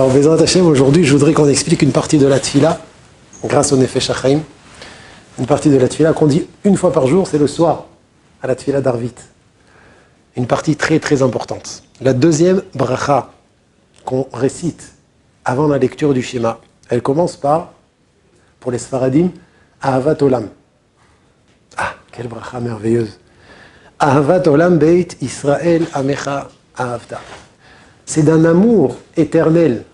Alors, Bezrat Hashem, aujourd'hui, je voudrais qu'on explique une partie de la Tfila, grâce au Nefesh HaChaim. Une partie de la Tfila qu'on dit une fois par jour, c'est le soir, à la Tfila d'Arvit. Une partie très très importante. La deuxième bracha qu'on récite avant la lecture du Shema, elle commence par, pour les Sfaradim, Ahavat Olam. Ah, quelle bracha merveilleuse. Ahavat Olam Beit Israël Amecha Ahavta. C'est d'un amour éternel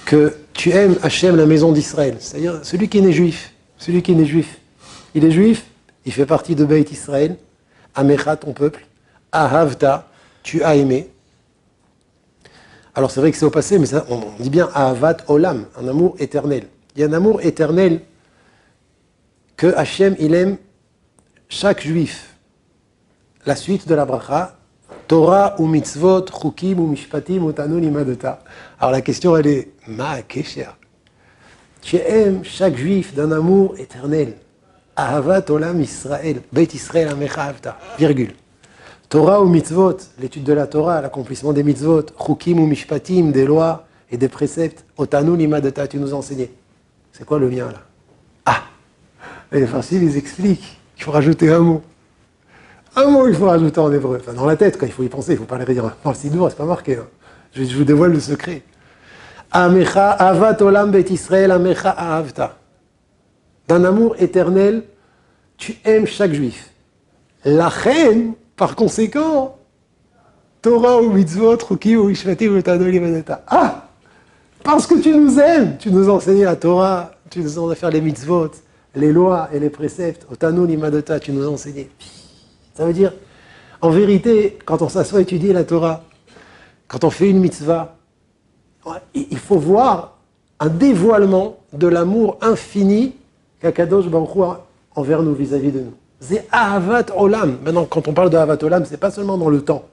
que tu aimes Hachem, la maison d'Israël. C'est-à-dire celui qui est né juif. Celui qui est né juif. Il est juif, il fait partie de Beit Israël. Amecha, ton peuple. Ahavta, tu as aimé. Alors c'est vrai que c'est au passé, mais ça, on dit bien Ahavat Olam, un amour éternel. Il y a un amour éternel que Hachem, il aime chaque juif. La suite de la bracha, Torah ou mitzvot, chukim ou mishpatim ou tanun imadota. Alors la question elle est, ma kesher. Tu aimes chaque juif d'un amour éternel. Ahavat olam Israël, Beit Israël amecha ahavta, virgule. Torah ou mitzvot, l'étude de la Torah, l'accomplissement des mitzvot, chukim ou mishpatim, des lois et des préceptes, otanun imadota, tu nous as enseigné. C'est quoi le lien là? Ah, les farcis ils expliquent qu'il faut rajouter un mot. Un mot il faut rajouter en hébreu, enfin dans la tête quand il faut y penser, il ne faut pas le redire. Dans le sidour, c'est pas marqué. Hein. Je vous dévoile le secret. Amecha avat olam bet Israël amecha ahavta. D'un amour éternel, tu aimes chaque juif. La reine, par conséquent, Torah ou mitzvot, chukim ou mishpatim ou tanun imadota. Ah, parce que tu nous aimes, tu nous as enseigné la Torah, tu nous as enseigné à faire les mitzvot, les lois et les préceptes, otanun imadota, tu nous as enseigné. Ça veut dire, en vérité, quand on s'assoit à étudier la Torah, quand on fait une mitzvah, il faut voir un dévoilement de l'amour infini qu'Akadosh Baruch Hu a envers nous, vis-à-vis de nous. C'est Ahavat Olam. Maintenant, quand on parle de Ahavat Olam, c'est pas seulement dans le temps,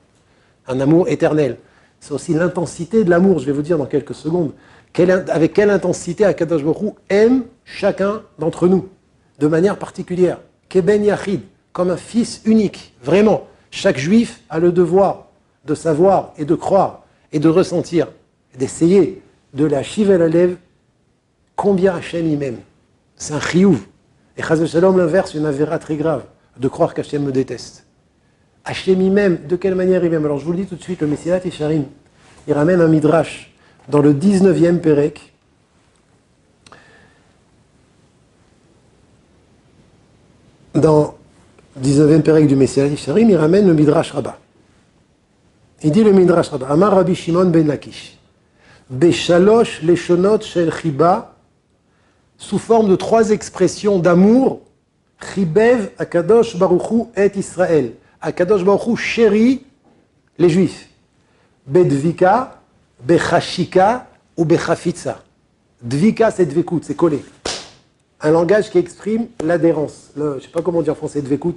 un amour éternel. C'est aussi l'intensité de l'amour, je vais vous dire dans quelques secondes. Avec quelle intensité Akadosh Baruch Hu aime chacun d'entre nous, de manière particulière. Keben Yachid. Comme un fils unique, vraiment. Chaque juif a le devoir de savoir et de croire et de ressentir, d'essayer de la chiv et la lève combien Hachem il m'aime. C'est un chiyuv. Et chas v'shalom l'inverse, une avéra très grave, de croire qu'Hachem me déteste. Hachem il m'aime, de quelle manière il m'aime? Alors je vous le dis tout de suite, le Messilat Yesharim, il ramène un midrash dans le 19e Pérec, dans 19e Pérec du Messilat Yesharim, il ramène le Midrash Rabbah. Il dit le Midrash Rabbah, Amar Rabbi Shimon ben Lakish, Beshalosh leshonot shel chiba, sous forme de 3 expressions d'amour, Chibev Akadosh Baruch Hu et Israël. Akadosh Baruch Hu chérit les Juifs. Bedvika, Bechashika ou Bechafitza. Dvika, c'est dvekut, c'est collé. Un langage qui exprime l'adhérence. Je ne sais pas comment dire en français, dvekut.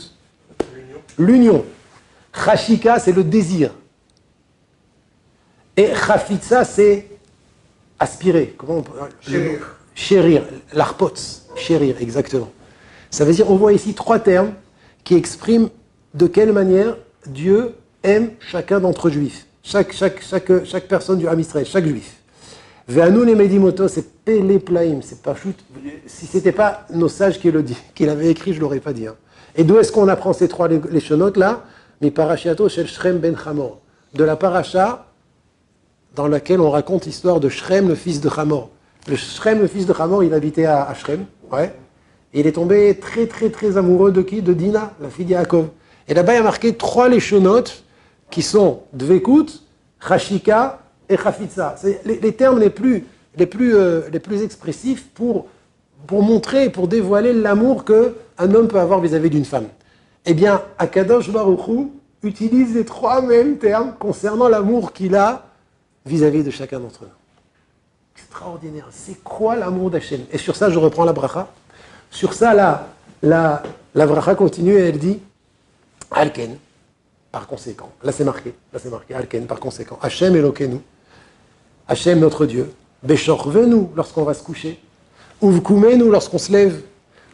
L'union. Chashika, c'est le désir. Et chafitza, c'est aspirer. Comment on peut... Chérir. Chérir. L'arpots. Chérir, exactement. Ça veut dire, on voit ici 3 termes qui expriment de quelle manière Dieu aime chacun d'entre juifs. Chaque personne du Ham Israël, chaque juif. Ve'anu le medimoto, c'est pele plaim, c'est pas shoot. Si c'était pas nos sages qui le dit, qui l'avaient écrit, je l'aurais pas dit. Hein. Et d'où est-ce qu'on apprend ces 3 leshonotes là? Mi parashiato shel Shrem ben Hamor, de la paracha dans laquelle on raconte l'histoire de Shrem, le fils de Hamor. Le Shrem, le fils de Hamor, il habitait à Shrem, ouais. Et il est tombé très très très amoureux de qui? De Dina, la fille d'Yaakov. Et là-bas, il y a marqué 3 leshonotes qui sont Dvekut, Chashika et Chafitza. C'est les termes les plus expressifs pour montrer, pour dévoiler l'amour qu'un homme peut avoir vis-à-vis d'une femme. Eh bien, Akadosh Baruch Hu utilise les 3 mêmes termes concernant l'amour qu'il a vis-à-vis de chacun d'entre nous. Extraordinaire. C'est quoi l'amour d'Hachem? Et sur ça, je reprends la bracha. Sur ça, la bracha continue et elle dit Alken. Par conséquent, là c'est marqué, Alken, par conséquent, Hachem Elokenu, Hachem notre Dieu, Beshorvenu lorsqu'on va se coucher, Uvkumenu lorsqu'on se lève,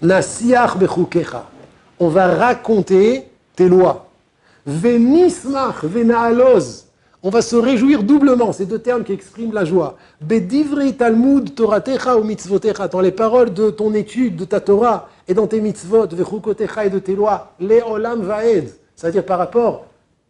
Nasiach bechukecha, on va raconter tes lois, Venismach venaaloz, On va se réjouir doublement, ces deux termes qui expriment la joie. Bedivrei Talmud Toratecha ou mitzvotecha, dans les paroles de ton étude, de ta Torah, et dans tes mitzvot, vechukotecha et de tes lois, le'olam vaed, c'est-à-dire par rapport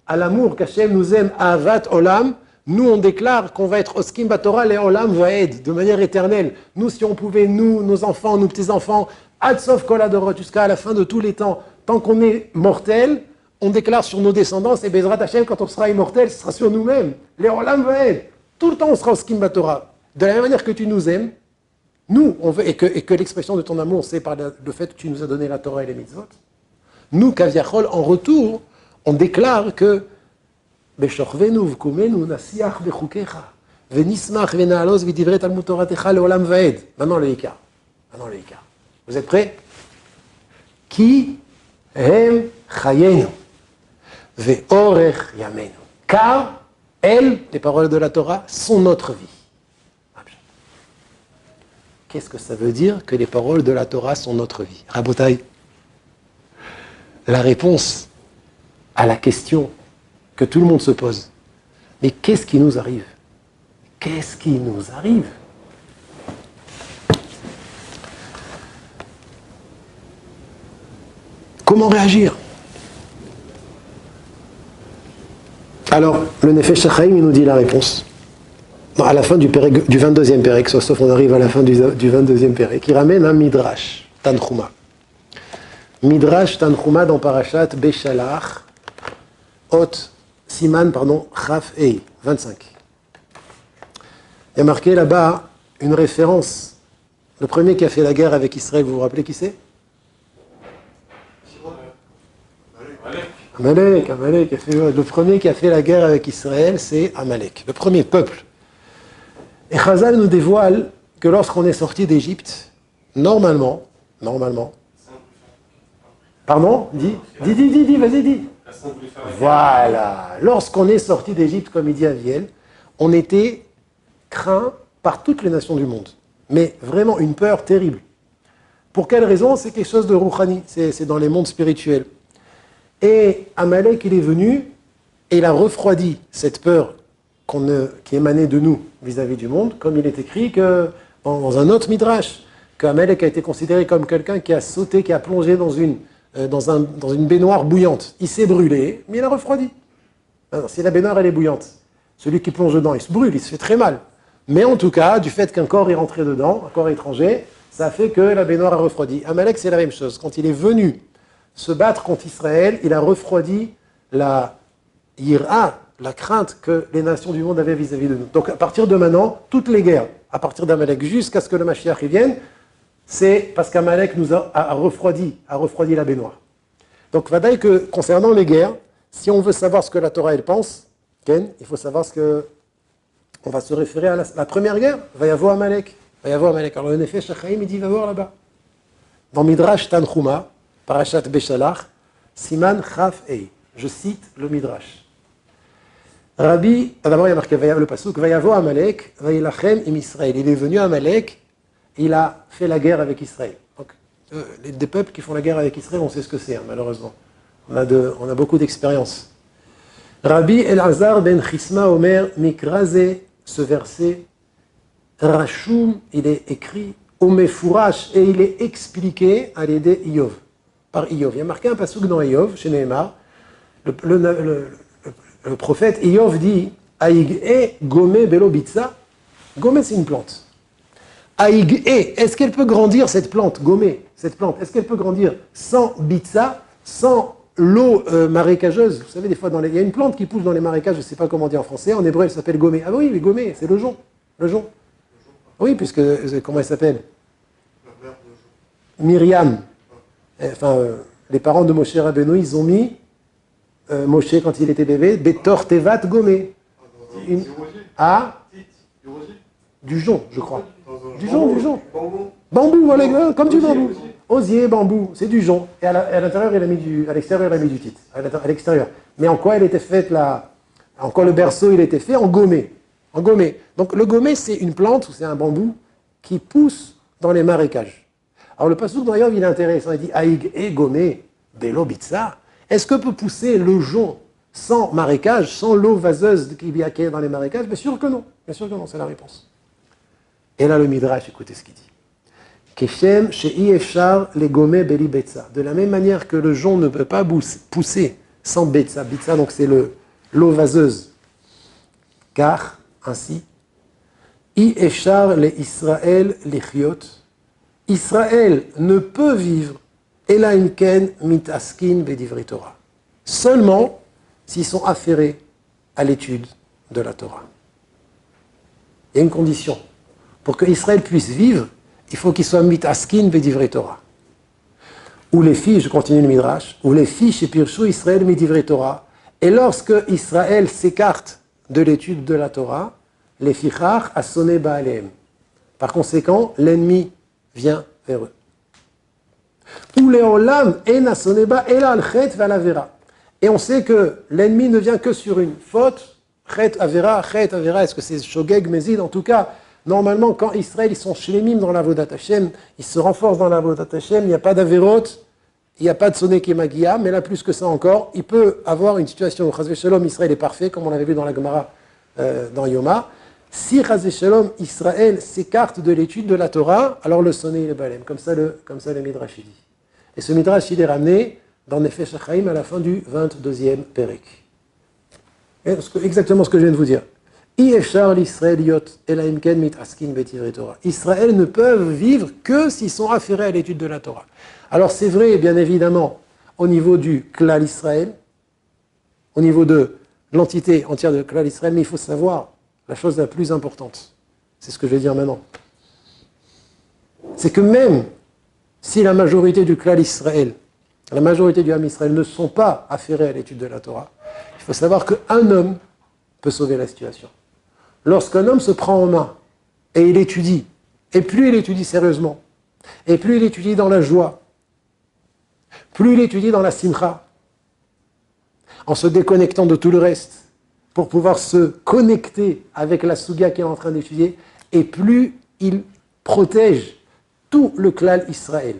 à l'amour qu'Hachem nous aime, ahavat olam, nous on déclare qu'on va être oskim batorah le'olam vaed, de manière éternelle. Nous, si on pouvait, nous, nos enfants, nos petits-enfants, ad sof kol adorot, jusqu'à la fin de tous les temps, tant qu'on est mortel, on déclare sur nos descendants, et Bezrat Hashem, quand on sera immortel, ce sera sur nous-mêmes. Les Olam Vaed. Tout le temps, on sera au Skim Batorah. De la même manière que tu nous aimes, nous, on veut, et que l'expression de ton amour, c'est par le fait que tu nous as donné la Torah et les mitzvot. Nous, Kaviachol, en retour, on déclare que Beshorvenu v'kumenu nasiach bechukecha v'nismach v'na'alos v'divret talmud toratecha le'olam vaed. Maintenant le Ikar. Vous êtes prêts? Qui hem chayenu. Ve'orech yamenu. Car, elles, les paroles de la Torah, sont notre vie. Qu'est-ce que ça veut dire que les paroles de la Torah sont notre vie? Rabotai, la réponse à la question que tout le monde se pose, mais qu'est-ce qui nous arrive? Qu'est-ce qui nous arrive? Comment réagir? Alors, le Nefesh HaChaim, il nous dit la réponse. À la fin du 22e Pérek, sauf on arrive à la fin du 22e Pérek, il ramène un Midrash, Tanchuma. Midrash Tanchuma dans Parashat Beshalach, Siman, Chaf Ei, 25. Il y a marqué là-bas une référence. Le premier qui a fait la guerre avec Israël, vous vous rappelez qui c'est? Amalek. Le premier qui a fait la guerre avec Israël, c'est Amalek, le premier peuple. Et Chazal nous dévoile que lorsqu'on est sorti d'Égypte, normalement, pardon, vas-y, dis. Voilà, lorsqu'on est sorti d'Égypte, comme il dit Aviel, on était craint par toutes les nations du monde, mais vraiment une peur terrible. Pour quelle raison? C'est quelque chose de rouhani, c'est dans les mondes spirituels. Et Amalek, il est venu et il a refroidi cette peur qui émanait de nous vis-à-vis du monde, comme il est écrit que, dans un autre midrash, qu'Amalek a été considéré comme quelqu'un qui a sauté, qui a plongé dans une baignoire bouillante. Il s'est brûlé, mais il a refroidi. Alors, si la baignoire elle est bouillante, celui qui plonge dedans, il se brûle, il se fait très mal. Mais en tout cas, du fait qu'un corps est rentré dedans, un corps étranger, ça a fait que la baignoire a refroidi. Amalek, c'est la même chose. Quand il est venu se battre contre Israël, il a refroidi la yira, la crainte que les nations du monde avaient vis-à-vis de nous. Donc à partir de maintenant, toutes les guerres, à partir d'Amalek jusqu'à ce que le Mashiach y vienne, c'est parce qu'Amalek nous a refroidi la baignoire. Donc vadaï que concernant les guerres, si on veut savoir ce que la Torah elle pense, Ken, il faut savoir ce que on va se référer à la première guerre. Va y avoir Amalek. Alors le Nefesh HaChaim, il dit va voir là-bas. Dans Midrash Tanchuma, Parashat Beshalach, Siman Chaf Ei. Je cite le Midrash. Rabbi, d'abord il y a marqué le pasuk, Vayavo Amalek, Vayilachem im Israël. Il est venu à Amalek, il a fait la guerre avec Israël. Donc, des peuples qui font la guerre avec Israël, on sait ce que c'est, malheureusement. On a beaucoup d'expérience. Rabbi Elazar ben Chisma Omer Mikraze, ce verset, Rashum, il est écrit, Omefourash, et il est expliqué à l'aider Iyov. Par Iyov. Il y a marqué un pasuk dans Iyov, chez Nehemar. Le prophète Iyov dit Aïg e gome belo bitsa. Gome, c'est une plante. Aïg e, est-ce qu'elle peut grandir cette plante? Gome, cette plante, est-ce qu'elle peut grandir sans bitsa, sans l'eau marécageuse? Vous savez, des fois, il y a une plante qui pousse dans les marécages, je ne sais pas comment dire en français, en hébreu, elle s'appelle gome. Ah oui, mais gome, c'est le jonc. Le jonc. Oui, puisque, comment elle s'appelle? Myriam. Enfin, les parents de Moshe Rabbeinu, ils ont mis Moshe, quand il était bébé, Betor Tevat Gomé. Du jonc, je crois. Du jonc. Bambou, voilà, comme du bambou. Osier, bambou, c'est du jonc. Et à l'intérieur, à l'extérieur, il a mis du titre. À l'extérieur. Mais en quoi elle était faite là? En quoi le berceau, il était fait? En gomé. Donc le gomé, c'est une plante, ou c'est un bambou, qui pousse dans les marécages. Alors le pasuk dans Yov, il est intéressant. Il dit Aïg e gomé belo bitsa. Est-ce que peut pousser le jonc sans marécage, sans l'eau vaseuse qu'il y a dans les marécages? Bien sûr que non, c'est la réponse. Et là, le Midrash, écoutez ce qu'il dit. Keshem she'i efshar legome beli betza. De la même manière que le jonc ne peut pas pousser sans betza. Betza, donc c'est l'eau vaseuse. Car, ainsi, I efshar le Israël lichiot. Israël ne peut vivre ela imken mitaskin bedivri Torah. Seulement s'ils sont affairés à l'étude de la Torah. Il y a une condition. Pour que Israël puisse vivre, il faut qu'il soit mitaskin bedivri Torah. Ou les filles, je continue le Midrash, ou les filles chez Pirshu Israël bedivri Torah. Et lorsque Israël s'écarte de l'étude de la Torah, les fichach a sonné Baaleem. Par conséquent, l'ennemi vient vers eux. Ou les olam en a sonné ba ela al chet ve'alavera. Et on sait que l'ennemi ne vient que sur une faute, chet avera, est-ce que c'est shogeg mezid? En tout cas, normalement, quand Israël, ils sont shlemim dans la Avodat Hashem, ils se renforcent dans la Avodat Hashem, il n'y a pas d'averot, il n'y a pas de sonné kemagia, mais là, plus que ça encore, il peut avoir une situation où Chaz v'Shalom, Israël est parfait, comme on l'avait vu dans la Gemara, dans Yoma. Si Chaz v'Shalom, Israël s'écarte de l'étude de la Torah, alors le sonné, il est balem, comme ça le Midrash dit. Et ce Midrash, il est ramené dans Nefesh HaChaim à la fin du 22e Pérek. Exactement ce que je viens de vous dire. Israël ne peuvent vivre que s'ils sont affairés à l'étude de la Torah. Alors c'est vrai, bien évidemment, au niveau du Klal Israël, au niveau de l'entité entière de Klal Israël, mais il faut savoir la chose la plus importante. C'est ce que je vais dire maintenant. C'est que même si la majorité du Klal Israël, la majorité du Ham Israël ne sont pas affairés à l'étude de la Torah, il faut savoir qu'un homme peut sauver la situation. Lorsqu'un homme se prend en main et il étudie, et plus il étudie sérieusement, et plus il étudie dans la joie, plus il étudie dans la simcha, en se déconnectant de tout le reste, pour pouvoir se connecter avec la Suga qui est en train d'étudier, et plus il protège tout le Klal Israël.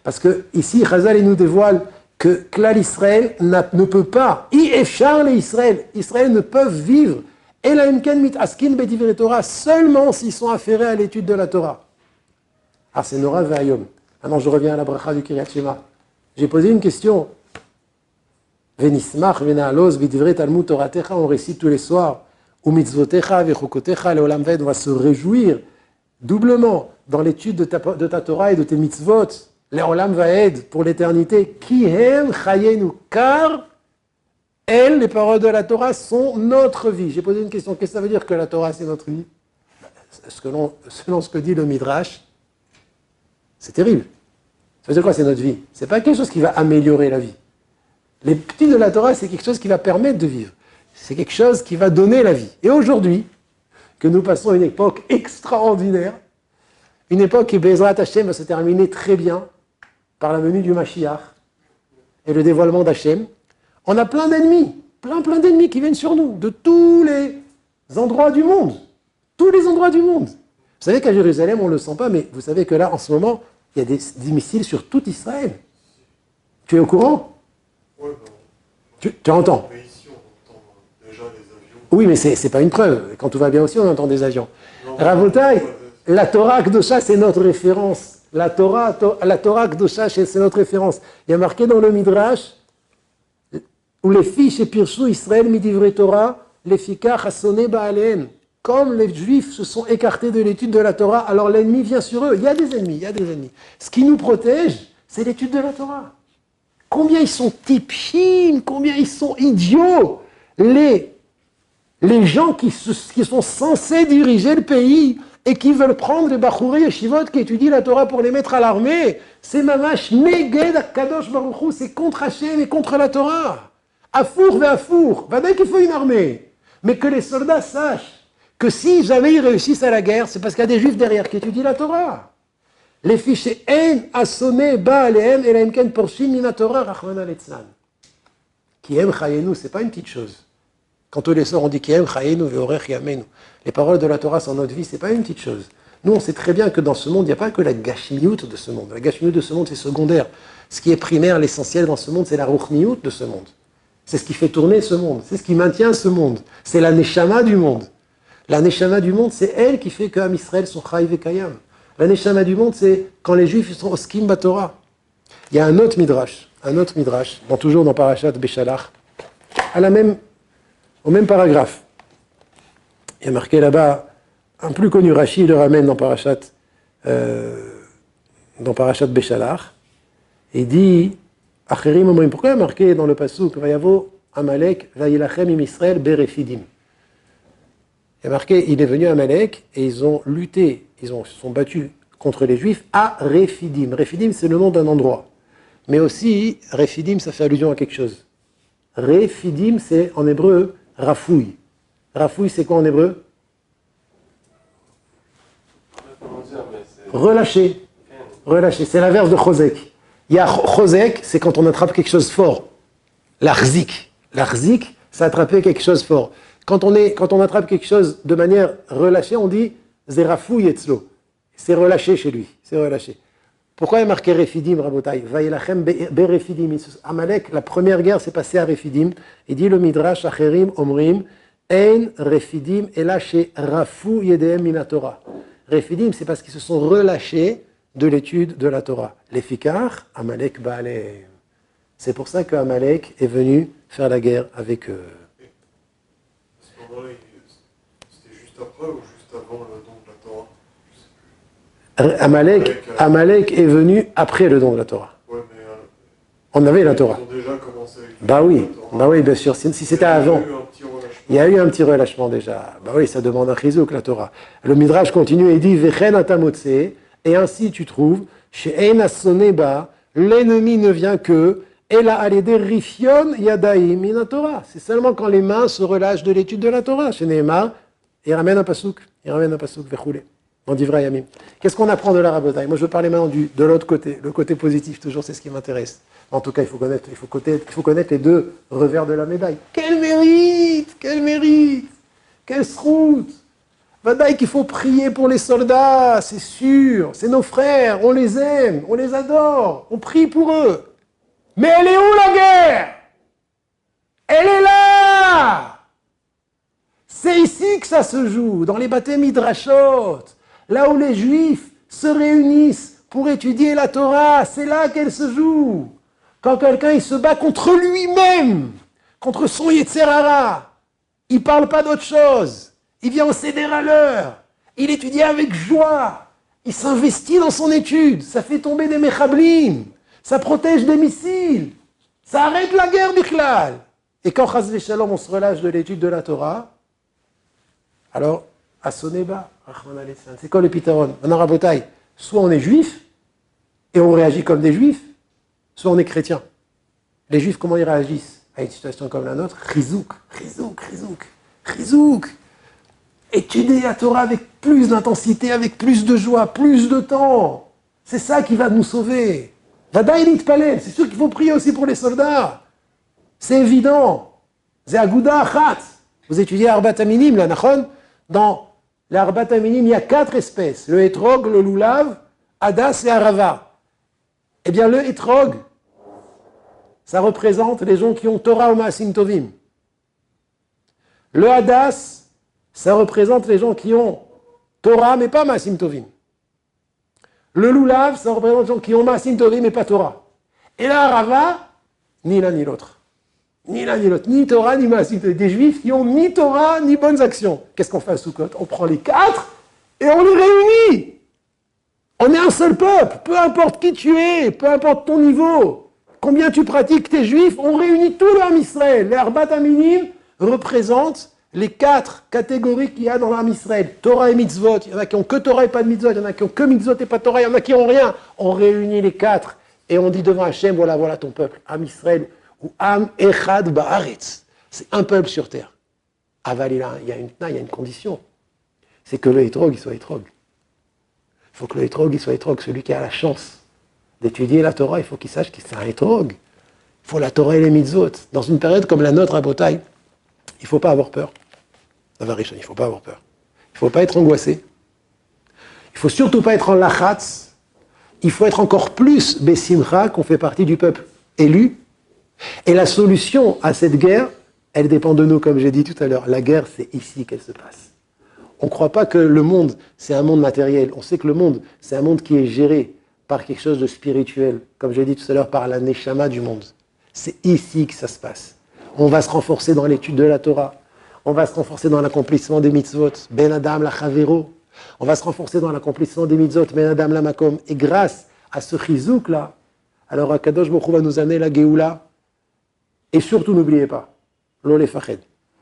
Parce que ici, Chazal nous dévoile que Klal Israël ne peut pas, Ifchar les Israël ne peuvent vivre, seulement s'ils sont affairés à l'étude de la Torah. Ah, c'est Nora Ve'ayom. Maintenant, je reviens à la bracha du Kiryat Shema. J'ai posé une question. Venismach, vena'alos, bidivre talmud toratecha, on récite tous les soirs. Ou mitzvotecha, vechokotecha, leolam ved, on va se réjouir doublement dans l'étude de ta Torah et de tes mitzvot. Leolam vaed, pour l'éternité. Ki hem chayenu, car elles, les paroles de la Torah, sont notre vie. J'ai posé une question. Qu'est-ce que ça veut dire que la Torah, c'est notre vie? Selon ce que dit le Midrash, c'est terrible. Ça veut dire quoi, c'est notre vie? C'est pas quelque chose qui va améliorer la vie. Les petits de la Torah, c'est quelque chose qui va permettre de vivre. C'est quelque chose qui va donner la vie. Et aujourd'hui, que nous passons une époque extraordinaire, une époque qui, Bezrat Hashem, va se terminer très bien par la venue du Mashiach et le dévoilement d'Hashem, on a plein d'ennemis, plein d'ennemis qui viennent sur nous, de tous les endroits du monde. Tous les endroits du monde. Vous savez qu'à Jérusalem, on ne le sent pas, mais vous savez que là, en ce moment, il y a des missiles sur tout Israël. Tu es au courant? Oui, tu entends? mais ici, on entend déjà des avions. Oui, mais c'est pas une preuve. Quand tout va bien aussi, on entend des avions. Non, Rabotai, la Torah Kdosha, c'est notre référence. La Torah Kdosha, c'est notre référence. Il y a marqué dans le Midrash, où les filles chez Pirshu Israël midivre Torah, les fikach hassoné ba'aleem. Comme les Juifs se sont écartés de l'étude de la Torah, alors l'ennemi vient sur eux. Il y a des ennemis. Ce qui nous protège, c'est l'étude de la Torah. Combien ils sont tipchim, combien ils sont idiots, les gens qui sont censés diriger le pays et qui veulent prendre les Bachouri et Shivot qui étudient la Torah pour les mettre à l'armée. C'est mamash neged akadosh baruch hu, c'est contre Hashem et contre la Torah. Afour ve'afour, va dire qu'il faut une armée. Mais que les soldats sachent que si jamais ils réussissent à la guerre, c'est parce qu'il y a des Juifs derrière qui étudient la Torah. Les fichiers en assoné ba alehem et laimken porshim mina Torah rachmana letzlan. Ki em chayenu, c'est pas une petite chose. Quand tous les soirs on dit ki em chayenu ve'orech yamenu, les paroles de la Torah sont notre vie, c'est pas une petite chose. Nous on sait très bien que dans ce monde, il n'y a pas que la gashmiyut de ce monde. La gashmiyut de ce monde c'est secondaire. Ce qui est primaire, l'essentiel dans ce monde, c'est la ruchmiyut de ce monde. C'est ce qui fait tourner ce monde. C'est ce qui maintient ce monde. C'est la neshama du monde. La neshama du monde, c'est elle qui fait qu'Am Israël sont chai vekayam. La neshama du monde, c'est quand les Juifs sont oskim batorah. Il y a un autre midrash, toujours dans Parashat Beshalach, au même paragraphe. Il y a marqué là-bas, un plus connu Rashi le ramène dans Parashat Beshalach, et il dit, Acherim omrim, pourquoi il y a marqué dans le pasuk, Vayavo Amalek, Vayilachem im Israël berefidim. Il y a marqué, il est venu à Amalek, et ils ont lutté, se sont battus contre les Juifs à Refidim. Refidim, c'est le nom d'un endroit. Mais aussi, Refidim, ça fait allusion à quelque chose. Refidim, c'est en hébreu, Rafouille. Rafouille, c'est quoi en hébreu? Relâcher. Relâcher. C'est l'inverse de Chosek. Il y a Chosek, c'est quand on attrape quelque chose fort. L'Arzik. L'Arzik, c'est attraper quelque chose fort. Quand on attrape quelque chose de manière relâchée, on dit Zerafouille etzlo. C'est relâché chez lui. C'est relâché. Pourquoi il y a marqué Refidim, Rabotai? Vaïlachem berefidim. Amalek, la première guerre s'est passée à Refidim. Il dit le Midrash, Acherim, Omrim, Ein Refidim, et là chez Rafou Yedehem Minatora. Refidim, c'est parce qu'ils se sont relâchés de l'étude de la Torah. Les Fikar, Amalek Baaleh. C'est pour ça qu'Amalek est venu faire la guerre avec eux. À ce moment-là, c'était juste après ou juste avant le don de la Torah? Amalek est venu après le don de la Torah. Ouais, mais on avait la Torah. Ils ont déjà commencé avec Bah oui, bien sûr. Si c'était avant. Il y a eu un petit relâchement déjà. Bah oui, ça demande un chizouk, la Torah. Le Midrash continue et dit Vechen atamotse, et ainsi tu trouves, chez Ein Soneba, l'ennemi ne vient que, et la alédé rifion yadaim min Torah. C'est seulement quand les mains se relâchent de l'étude de la Torah. Chez Nehemar, il ramène un pasouk, vechoulé. On dit vrai, Yamim. Qu'est-ce qu'on apprend de la rabotaille? Moi, je veux parler maintenant de l'autre côté, le côté positif, toujours, c'est ce qui m'intéresse. En tout cas, il faut connaître les deux revers de la médaille. Quel mérite! Quelle sroute! Vadaï qu'il faut prier pour les soldats, c'est sûr, c'est nos frères, on les aime, on les adore, on prie pour eux. Mais elle est où la guerre? Elle est là! C'est ici que ça se joue, dans les bâtés midrashot. Là où les Juifs se réunissent pour étudier la Torah, c'est là qu'elle se joue. Quand quelqu'un il se bat contre lui-même, contre son Yetzer Hara, il ne parle pas d'autre chose. Il vient au Seder à l'heure. Il étudie avec joie. Il s'investit dans son étude. Ça fait tomber des mechablim. Ça protège des missiles. Ça arrête la guerre bichlal. Et quand Chas v'Shalom, on se relâche de l'étude de la Torah, alors, à Soneba, c'est quoi le pitaron? Maintenant, Rabotai, soit on est juif, et on réagit comme des juifs, soit on est chrétien. Les juifs, comment ils réagissent à une situation comme la nôtre? Chizouk. Étudier la Torah avec plus d'intensité, avec plus de joie, plus de temps. C'est ça qui va nous sauver. Vadaï nitpalel, c'est sûr qu'il faut prier aussi pour les soldats. C'est évident. C'est Agouda Achat. Vous étudiez Arbat Aminim, là, nachon? Dans l'Arbat Aminim, il y a 4 espèces. Le hétrog, le loulav, Hadas et Arava. Eh bien, le hétrog, ça représente les gens qui ont Torah ou Maasim Tovim. Le Hadas, ça représente les gens qui ont Torah mais pas Maasim Tovim. Le Lulav, ça représente les gens qui ont Maasim Tovim mais pas Torah. Et la Arava, ni l'un ni l'autre. Ni Torah ni Maasim Tovim. Des Juifs qui ont ni Torah ni bonnes actions. Qu'est-ce qu'on fait à Sukkot? On prend les 4 et on les réunit. On est un seul peuple, peu importe qui tu es, peu importe ton niveau, combien tu pratiques tes Juifs, on réunit tout l'Am Israël. Les Arbat Aminim représentent les 4 catégories qu'il y a dans l'Am Israël. Torah et mitzvot, il y en a qui ont que Torah et pas de mitzvot, il y en a qui ont que mitzvot et pas Torah, il y en a qui ont rien. On réunit les 4 et on dit devant Hachem, voilà ton peuple, Am Israël ou Am Echad Ba'aretz. C'est un peuple sur terre. Aval, il y a une condition, c'est que le hétrog, il soit hétrog. Il faut que le hétrog, il soit hétrog. Celui qui a la chance d'étudier la Torah, il faut qu'il sache que c'est un hétrog. Il faut la Torah et les mitzvot. Dans une période comme la nôtre à Botaï, il ne faut pas avoir peur. Il ne faut pas avoir peur. Il ne faut pas être angoissé. Il ne faut surtout pas être en lachatz. Il faut être encore plus bessimcha, qu'on fait partie du peuple élu, Et la solution à cette guerre, elle dépend de nous, comme j'ai dit tout à l'heure. La guerre, c'est ici qu'elle se passe. On ne croit pas que le monde, c'est un monde matériel. On sait que le monde, c'est un monde qui est géré par quelque chose de spirituel, comme j'ai dit tout à l'heure, par la neshama du monde. C'est ici que ça se passe. On va se renforcer dans l'étude de la Torah. On va se renforcer dans l'accomplissement des mitzvot. Ben Adam la Chavero. On va se renforcer dans l'accomplissement des mitzvot. Ben Adam la Makom. Et grâce à ce chizouk là, alors Akadosh Baruch Hu va nous amener la Géoula. Et surtout, n'oubliez pas, Lo lefached.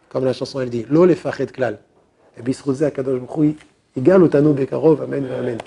Comme la chanson elle dit, Lo lefached klal. Et bisrouzé Akadosh Baruch Hu, Igal otanu bekarov. Amen, amen.